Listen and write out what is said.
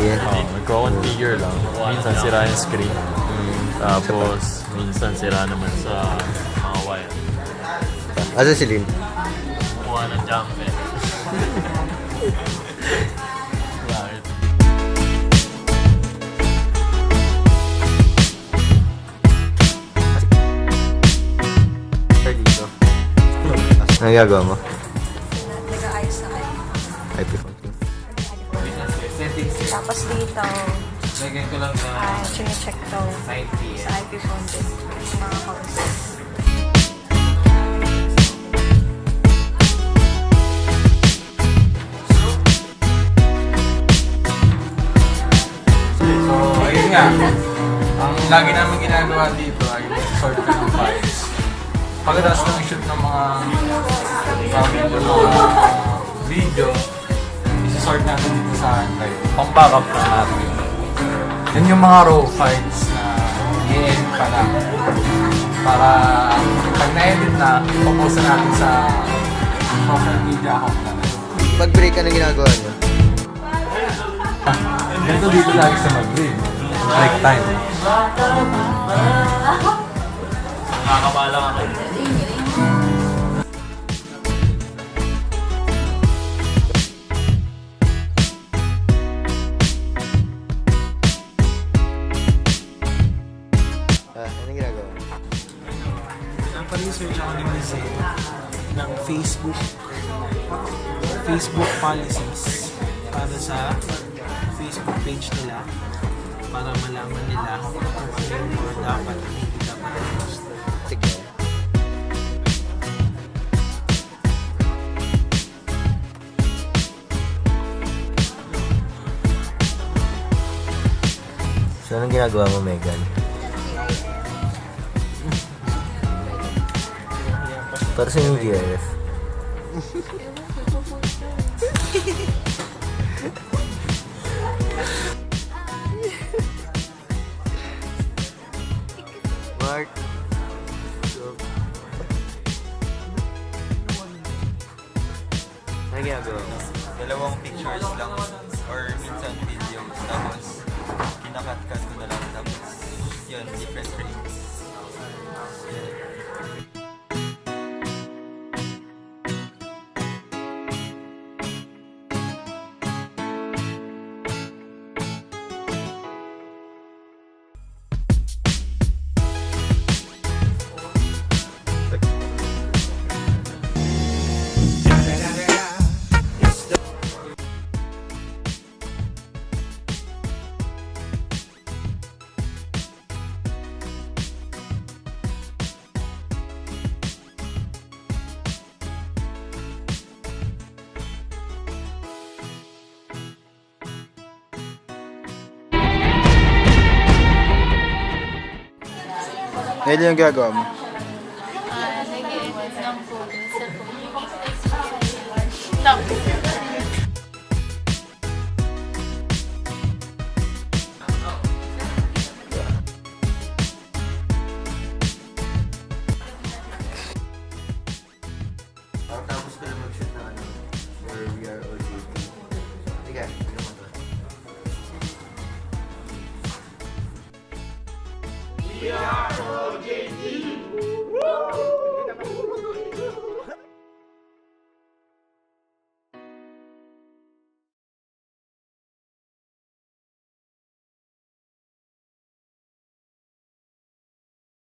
Yeah. Nagko-configure lang. Minsan sira yung screen. Tapos, minsan sira naman sa mga wire. Asa si Lin? Kumuha ng jumper. Dito. Ano gagawa mo? Nag-aayos na kayo. iPhone. Tapos dito, Lagyan ko lang chine-check to sa IP phone din. Mga kausap. So, ayun nga. Ang lagi namin ginagawa dito ay sort ka ng files. Pagkatapos ng shoot ng mga video, isi-sort natin dito sa kayo. Pang-backup na natin. Yan yung mga raw files na i-edit pa lang. Para pag na-edit na, ipopost natin sa social media account natin. Pag break, ano ginagawa niyo? Ganito dito lagi sa Madrid. Break time. Nakakabala ka. Ano ginagawa? Nagpa-research ako ni Jose ng Facebook policies para sa Facebook page nila para malaman nila kung ano yung mga dapat at hindi dapat i-post. Sige. So, anong ginagawa mo, Megan? Para sa yung GIF. Mark. Ano ginagawa mo? Dalawang pictures lang or minsan videos tapos kinakat-cut ko na lang tapos yun, different frames. Ngayon yung gagawa mo? Nag-edit ng photo sa phone. Stop. Tapos ko na mag-shoot na ano, for we are all dating. Sige, ano mo to? We are